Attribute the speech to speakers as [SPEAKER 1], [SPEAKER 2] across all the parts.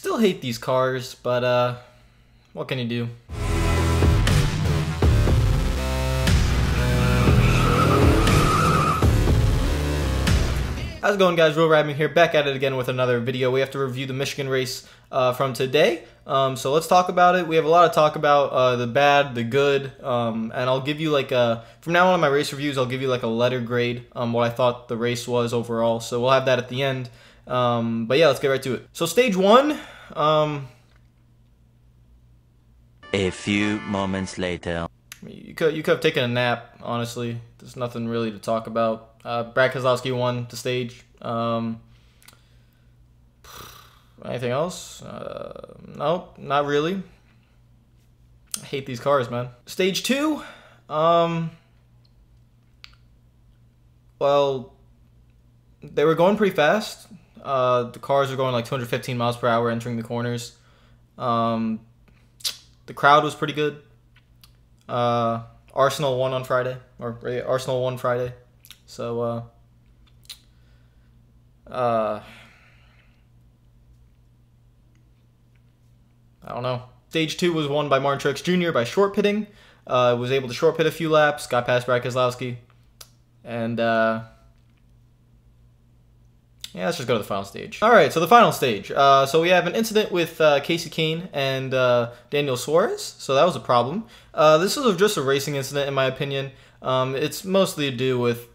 [SPEAKER 1] Still hate these cars, but what can you do? How's it going, guys? RealRadman here, back at it again with another video. We have to review the Michigan race from today. So let's talk about it. We have a lot to talk about, the bad, the good, and I'll give you like from now on in my race reviews, I'll give you like a letter grade, what I thought the race was overall. So we'll have that at the end. But yeah, let's get right to it. So stage one.
[SPEAKER 2] A few moments later.
[SPEAKER 1] You could have taken a nap, honestly. There's nothing really to talk about. Brad Keselowski won the stage. Anything else? Nope, not really. I hate these cars, man. Stage two. Well, they were going pretty fast. The cars were going like 215 miles per hour entering the corners. The crowd was pretty good. Arsenal won on Friday, Arsenal won Friday. So, I don't know. Stage two was won by Martin Truex Jr. by short pitting. Was able to short pit a few laps, got past Brad Keselowski. And, yeah, let's just go to the final stage. All right, so the final stage. So we have an incident with Kasey Kahne and Daniel Suarez. So that was a problem. This was just a racing incident, in my opinion. It's mostly to do with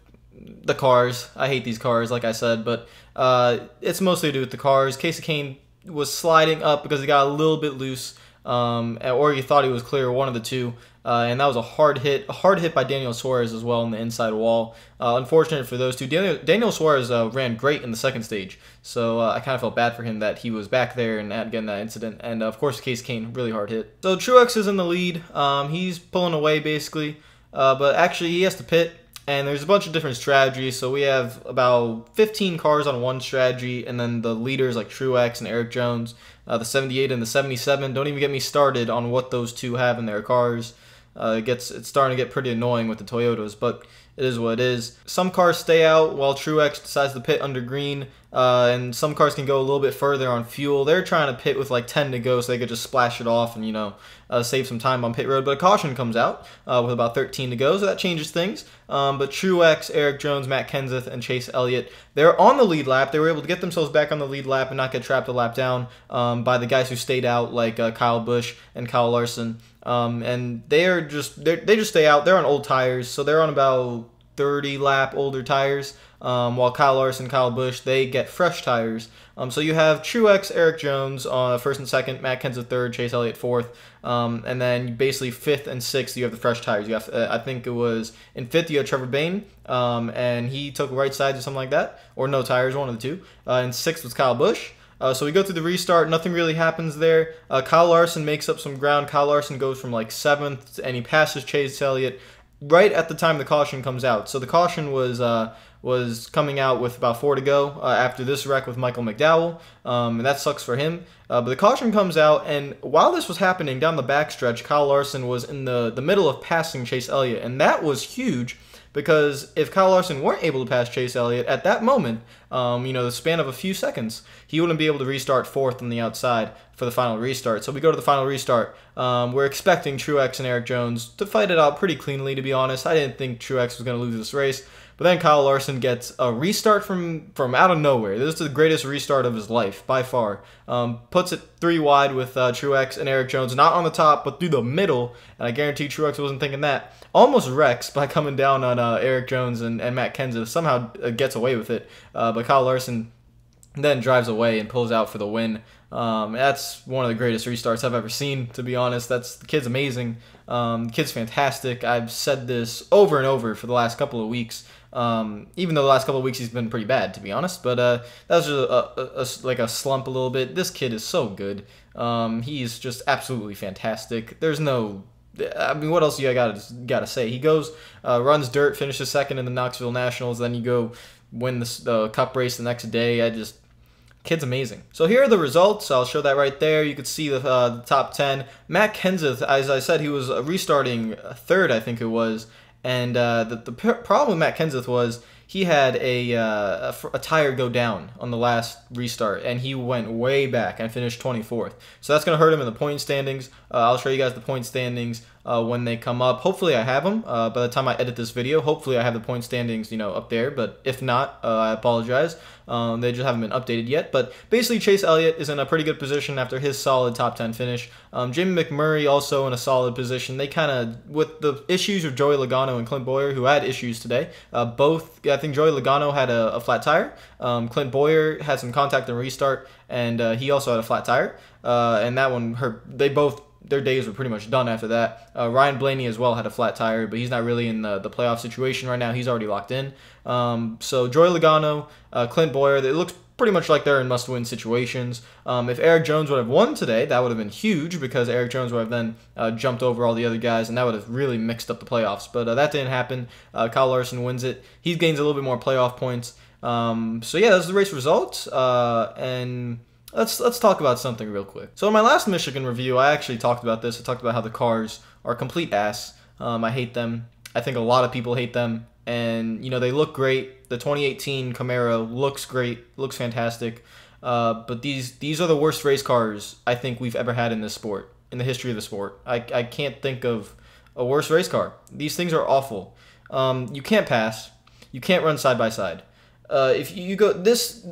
[SPEAKER 1] the cars. I hate these cars, like I said, but it's mostly to do with the cars. Kasey Kahne was sliding up because he got a little bit loose, or he thought he was clear, one of the two. And that was a hard hit by Daniel Suarez as well on the inside wall. Unfortunate for those two. Daniel Suarez ran great in the second stage, so I kind of felt bad for him that he was back there and getting that incident. And of course, Kasey Kahne, really hard hit. So Truex is in the lead. He's pulling away basically, but actually he has to pit. And there's a bunch of different strategies. So we have about 15 cars on one strategy, and then the leaders like Truex and Eric Jones, the 78 and the 77. Don't even get me started on what those two have in their cars. It's starting to get pretty annoying with the Toyotas, but it is what it is. Some cars stay out while Truex decides to pit under green, and some cars can go a little bit further on fuel. They're trying to pit with like 10 to go so they could just splash it off and, you know, save some time on pit road. But a caution comes out with about 13 to go, so that changes things. But Truex, Eric Jones, Matt Kenseth, and Chase Elliott, they're on the lead lap. They were able to get themselves back on the lead lap and not get trapped a lap down by the guys who stayed out, like Kyle Busch and Kyle Larson. And they just stay out. They're on old tires, so they're on about 30 lap older tires, while Kyle Larson, Kyle Busch, they get fresh tires. So you have Truex, Eric Jones on first and second, Matt Kenseth third, Chase Elliott fourth, and then basically fifth and sixth you have the fresh tires. You have I think it was in fifth you had Trevor Bayne, and he took right sides or something like that, or no tires, one of the two. And sixth was Kyle Busch. So we go through the restart, nothing really happens there. Kyle Larson makes up some ground. Kyle Larson goes from like 7th, and he passes Chase Elliott right at the time the caution comes out. So the caution was coming out with about 4 to go after this wreck with Michael McDowell, and that sucks for him. But the caution comes out, and while this was happening down the backstretch, Kyle Larson was in the middle of passing Chase Elliott, and that was huge. Because if Kyle Larson weren't able to pass Chase Elliott at that moment, you know, the span of a few seconds, he wouldn't be able to restart fourth on the outside for the final restart. So we go to the final restart. We're expecting Truex and Eric Jones to fight it out pretty cleanly, to be honest. I didn't think Truex was going to lose this race. But then Kyle Larson gets a restart from out of nowhere. This is the greatest restart of his life, by far. Puts it 3 wide with Truex and Eric Jones, not on the top, but through the middle. And I guarantee Truex wasn't thinking that. Almost wrecks by coming down on Eric Jones and Matt Kenseth. Somehow gets away with it. But Kyle Larson then drives away and pulls out for the win. That's one of the greatest restarts I've ever seen, to be honest. The kid's amazing. The kid's fantastic. I've said this over and over for the last couple of weeks. Even though the last couple of weeks he's been pretty bad, to be honest. But that was just like a slump a little bit. This kid is so good. He's just absolutely fantastic. There's no... I mean, what else do you gotta say? He goes, runs dirt, finishes second in the Knoxville Nationals, then you go win the Cup race the next day. Kid's amazing. So here are the results. I'll show that right there. You could see the top 10. Matt Kenseth, as I said, he was restarting third, I think it was. And the problem with Matt Kenseth was he had a tire go down on the last restart, and he went way back and finished 24th. So that's going to hurt him in the point standings. I'll show you guys the point standings when they come up. Hopefully I have them by the time I edit this video. Hopefully I have the point standings, up there, but if not, I apologize. They just haven't been updated yet. But basically, Chase Elliott is in a pretty good position after his solid top 10 finish. Jamie McMurray also in a solid position. They kind of, with the issues of Joey Logano and Clint Bowyer, who had issues today, I think Joey Logano had a flat tire. Clint Bowyer had some contact and restart, and he also had a flat tire. And that one hurt. Their days were pretty much done after that. Ryan Blaney as well had a flat tire, but he's not really in the playoff situation right now. He's already locked in. So Joey Logano, Clint Bowyer, it looks pretty much like they're in must-win situations. If Eric Jones would have won today, that would have been huge because Eric Jones would have then jumped over all the other guys, and that would have really mixed up the playoffs. But that didn't happen. Kyle Larson wins it. He gains a little bit more playoff points. So yeah, that's the race results. And let's talk about something real quick. So in my last Michigan review, I actually talked about this. I talked about how the cars are complete ass. I hate them. I think a lot of people hate them. And, they look great. The 2018 Camaro looks great, looks fantastic. But these are the worst race cars I think we've ever had in this sport, in the history of the sport. I can't think of a worse race car. These things are awful. You can't pass. You can't run side by side. If you go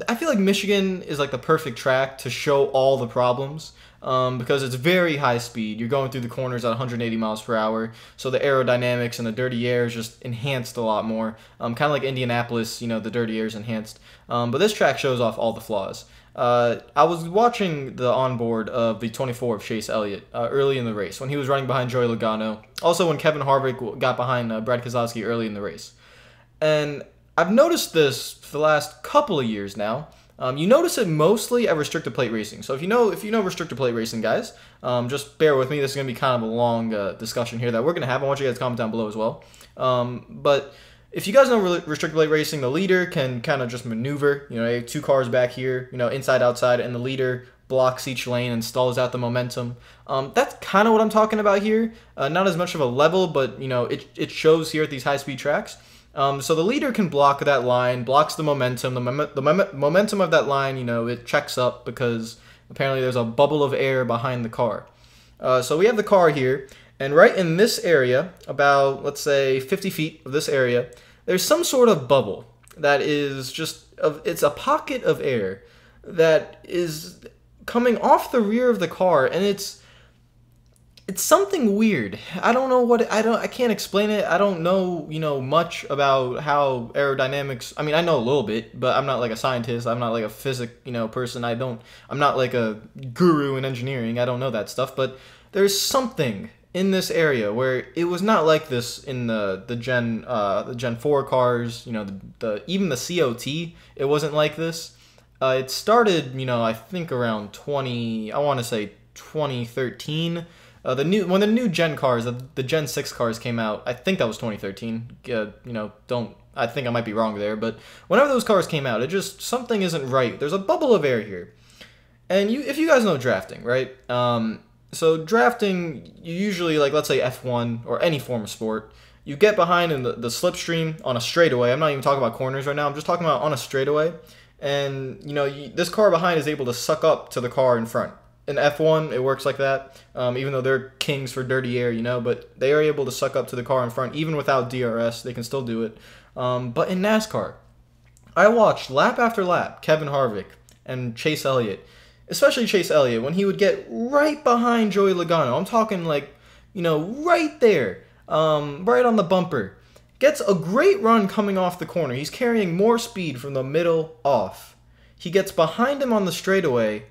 [SPEAKER 1] I feel like Michigan is like the perfect track to show all the problems. Because it's very high speed. You're going through the corners at 180 miles per hour, so the aerodynamics and the dirty air is just enhanced a lot more. Kind of like Indianapolis, the dirty air is enhanced. But this track shows off all the flaws. I was watching the onboard of the 24 of Chase Elliott early in the race when he was running behind Joey Logano. Also when Kevin Harvick got behind Brad Keselowski early in the race. And I've noticed this for the last couple of years now. You notice it mostly at restrictor plate racing. So if you know restrictor plate racing, guys, just bear with me. This is going to be kind of a long discussion here that we're going to have. I want you guys to comment down below as well. But if you guys know restrictor plate racing, the leader can kind of just maneuver. Two cars back here, inside, outside, and the leader blocks each lane and stalls out the momentum. That's kind of what I'm talking about here. Not as much of a level, but it shows here at these high-speed tracks. So the leader can block that line, blocks the momentum. The momentum of that line, it checks up because apparently there's a bubble of air behind the car. So we have the car here, and right in this area, about, let's say, 50 feet of this area, there's some sort of bubble that is it's a pocket of air that is coming off the rear of the car, and it's something weird. I don't know I can't explain it. I don't know, much about how aerodynamics. I mean, I know a little bit, but I'm not like a scientist. I'm not like a person. I'm not like a guru in engineering. I don't know that stuff, but there's something in this area where it was not like this in the Gen 4 cars, even the COT, it wasn't like this. It started, I think around 2013. When the new Gen cars, the Gen 6 cars came out, I think that was 2013. I think I might be wrong there, but whenever those cars came out, something isn't right. There's a bubble of air here. And if you guys know drafting, right? So drafting, you usually, like, let's say F1 or any form of sport, you get behind in the slipstream on a straightaway. I'm not even talking about corners right now. I'm just talking about on a straightaway. And, this car behind is able to suck up to the car in front. In F1, it works like that, even though they're kings for dirty air, but they are able to suck up to the car in front, even without DRS, they can still do it. But in NASCAR, I watched lap after lap Kevin Harvick and Chase Elliott, especially Chase Elliott, when he would get right behind Joey Logano. I'm talking like, right there, right on the bumper. Gets a great run coming off the corner. He's carrying more speed from the middle off. He gets behind him on the straightaway,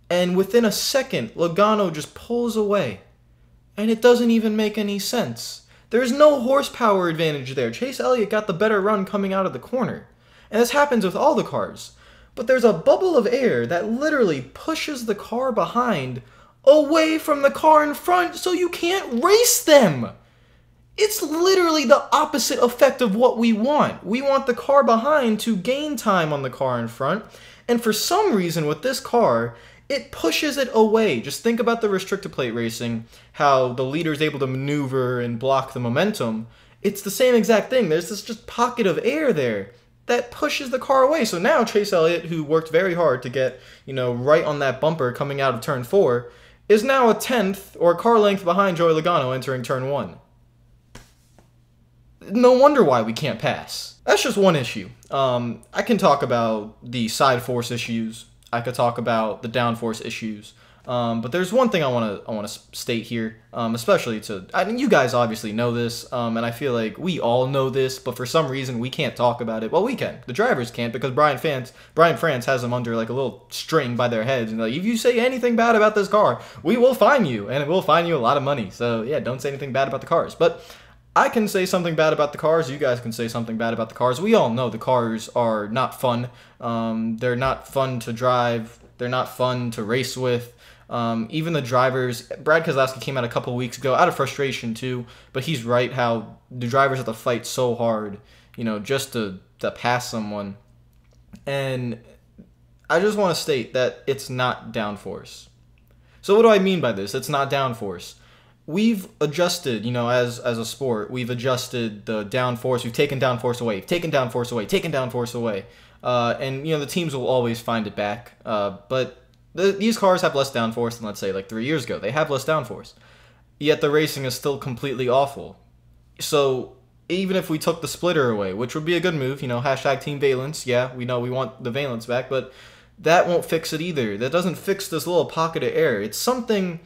[SPEAKER 1] and within a second, Logano just pulls away. And it doesn't even make any sense. There's no horsepower advantage there. Chase Elliott got the better run coming out of the corner. And this happens with all the cars. But there's a bubble of air that literally pushes the car behind away from the car in front, so you can't race them. It's literally the opposite effect of what we want. We want the car behind to gain time on the car in front. And for some reason with this car, it pushes it away. Just think about the restrictor plate racing, how the leader is able to maneuver and block the momentum. It's the same exact thing. There's this just pocket of air there that pushes the car away. So now Chase Elliott, who worked very hard to get, right on that bumper coming out of turn 4, is now a 10th or a car length behind Joey Logano entering turn 1. No wonder why we can't pass. That's just one issue. I can talk about the side force issues. I could talk about the downforce issues. But there's one thing I want to state here, especially you guys obviously know this, and I feel like we all know this, but for some reason we can't talk about it. Well, we can. The drivers can't, because Brian France has them under like a little string by their heads, and like, if you say anything bad about this car, we will fine you, and it will fine you a lot of money. So yeah, don't say anything bad about the cars. But I can say something bad about the cars. You guys can say something bad about the cars. We all know the cars are not fun. They're not fun to drive. They're not fun to race with. Even the drivers, Brad Keselowski came out a couple weeks ago out of frustration too, but he's right how the drivers have to fight so hard, just to pass someone. And I just want to state that it's not downforce. So what do I mean by this? It's not downforce. We've adjusted, as a sport, we've adjusted the downforce. We've taken downforce away, taken downforce away, taken downforce away. And, the teams will always find it back. But these cars have less downforce than, let's say, like 3 years ago. They have less downforce. Yet the racing is still completely awful. So even if we took the splitter away, which would be a good move, hashtag Team Valence. Yeah, we know we want the Valence back, but that won't fix it either. That doesn't fix this little pocket of air. It's something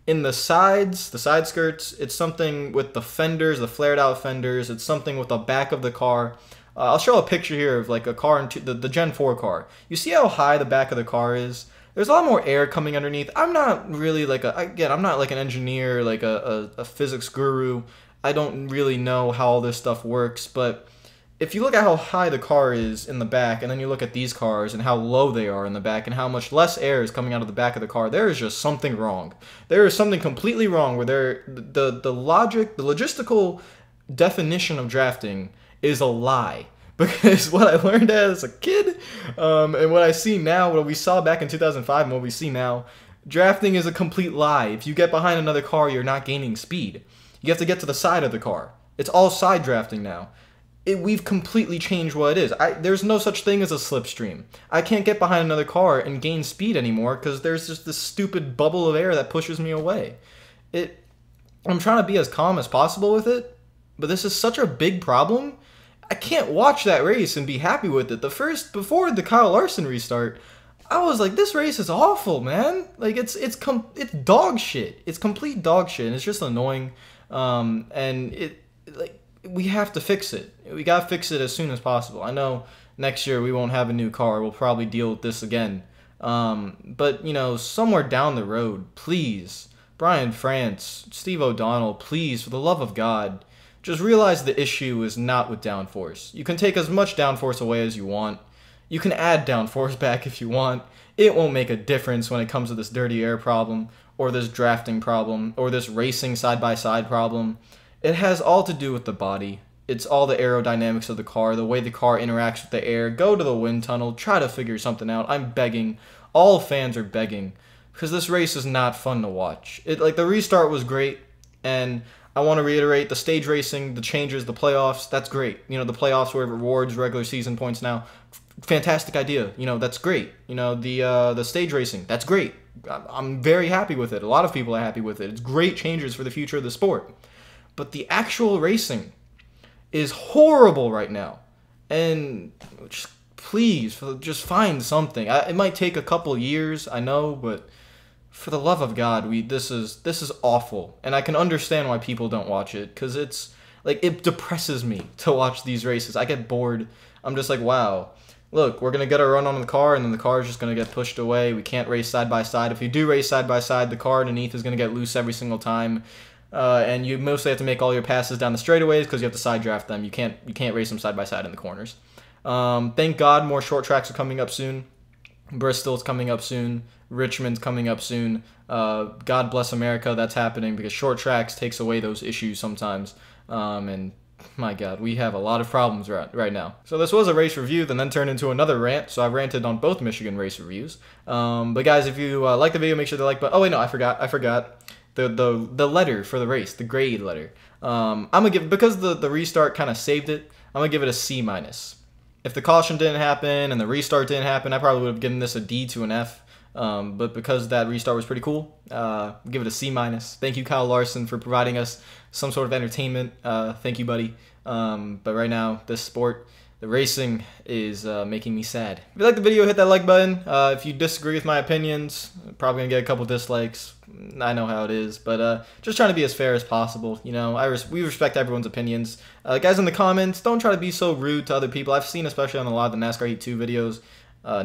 [SPEAKER 1] in the sides, the side skirts. It's something with the fenders, the flared out fenders. It's something with the back of the car. I'll show a picture here of like a car, the Gen 4 car. You see how high the back of the car is? There's a lot more air coming underneath. I'm not really like I'm not like an engineer, like a physics guru. I don't really know how all this stuff works, but if you look at how high the car is in the back, and then you look at these cars and how low they are in the back and how much less air is coming out of the back of the car, there is just something wrong. There is something completely wrong where the logistical definition of drafting is a lie. Because what I learned as a kid, and what I see now, what we saw back in 2005 and what we see now, drafting is a complete lie. If you get behind another car, you're not gaining speed. You have to get to the side of the car. It's all side drafting now. We've completely changed what it is. There's no such thing as a slipstream. I can't get behind another car and gain speed anymore because there's just this stupid bubble of air that pushes me away. I'm trying to be as calm as possible with it, but this is such a big problem. I can't watch that race and be happy with it. Before the Kyle Larson restart, I was like, this race is awful, man. Like it's dog shit. It's complete dog shit, and it's just annoying. We have to fix it. We gotta fix it as soon as possible. I know next year we won't have a new car. We'll probably deal with this again. But somewhere down the road, please, Brian France, Steve O'Donnell, please, for the love of God, just realize the issue is not with downforce. You can take as much downforce away as you want. You can add downforce back if you want. It won't make a difference when it comes to this dirty air problem, or this drafting problem, or this racing side-by-side problem. It has all to do with the body. It's all the aerodynamics of the car, the way the car interacts with the air. Go to the wind tunnel, try to figure something out. I'm begging. All fans are begging, because this race is not fun to watch. The restart was great, and I want to reiterate, the stage racing, the changes, the playoffs, that's great. The playoffs where it rewards regular season points now, fantastic idea. That's great. The stage racing, that's great. I'm very happy with it. A lot of people are happy with it. It's great changes for the future of the sport. But the actual racing is horrible right now. And just please, just find something. It might take a couple years, I know, but for the love of God, this is awful. And I can understand why people don't watch it, because it depresses me to watch these races. I get bored. I'm just like, wow, look, we're going to get a run on the car, and then the car is just going to get pushed away. We can't race side by side. If you do race side by side, the car underneath is going to get loose every single time. And you mostly have to make all your passes down the straightaways because you have to side draft them. You can't race them side by side in the corners. Thank God more short tracks are coming up soon. Bristol's coming up soon. Richmond's coming up soon. God bless America, that's happening because short tracks takes away those issues sometimes. And my God, we have a lot of problems right now. So this was a race review that then turned into another rant. So I ranted on both Michigan race reviews. But guys, if you like the video, make sure to like button. Oh wait, no, I forgot. The letter for the race, the grade letter. I'm gonna give, because the restart kind of saved it, I'm gonna give it a C-. if the caution didn't happen and the restart didn't happen, I probably would have given this a D to an F. But because that restart was pretty cool, give it a C-. Thank you, Kyle Larson, for providing us some sort of entertainment. Thank you, buddy. But right now, this sport, the racing, is making me sad. If you like the video, hit that like button. If you disagree with my opinions, probably gonna get a couple dislikes. I know how it is, but just trying to be as fair as possible. You know, we respect everyone's opinions. Guys in the comments, don't try to be so rude to other people. I've seen, especially on a lot of the NASCAR Heat 2 videos,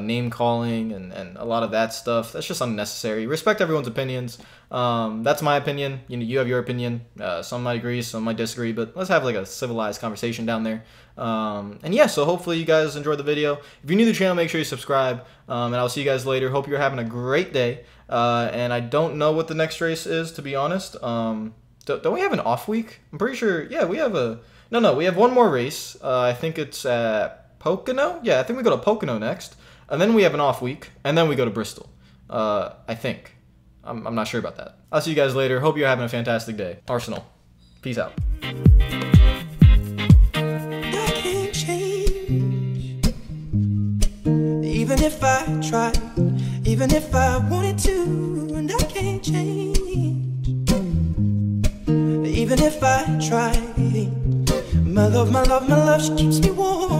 [SPEAKER 1] name calling and a lot of that stuff. That's just unnecessary. Respect everyone's opinions. That's my opinion. You know, you have your opinion. Some might agree, some might disagree, but let's have like a civilized conversation down there. And yeah, so hopefully you guys enjoyed the video. If you're new to the channel, make sure you subscribe, and I'll see you guys later. Hope you're having a great day. And I don't know what the next race is, to be honest. Don't we have an off week? I'm pretty sure. Yeah, we have a. No, we have one more race. I think it's at Pocono. Yeah, I think we go to Pocono next, and then we have an off week, and then we go to Bristol. I think. I'm not sure about that. I'll see you guys later. Hope you're having a fantastic day. Arsenal. Peace out.
[SPEAKER 3] Even if I tried, even if I wanted to, and I can't change. Even if I tried, my love, she keeps me warm.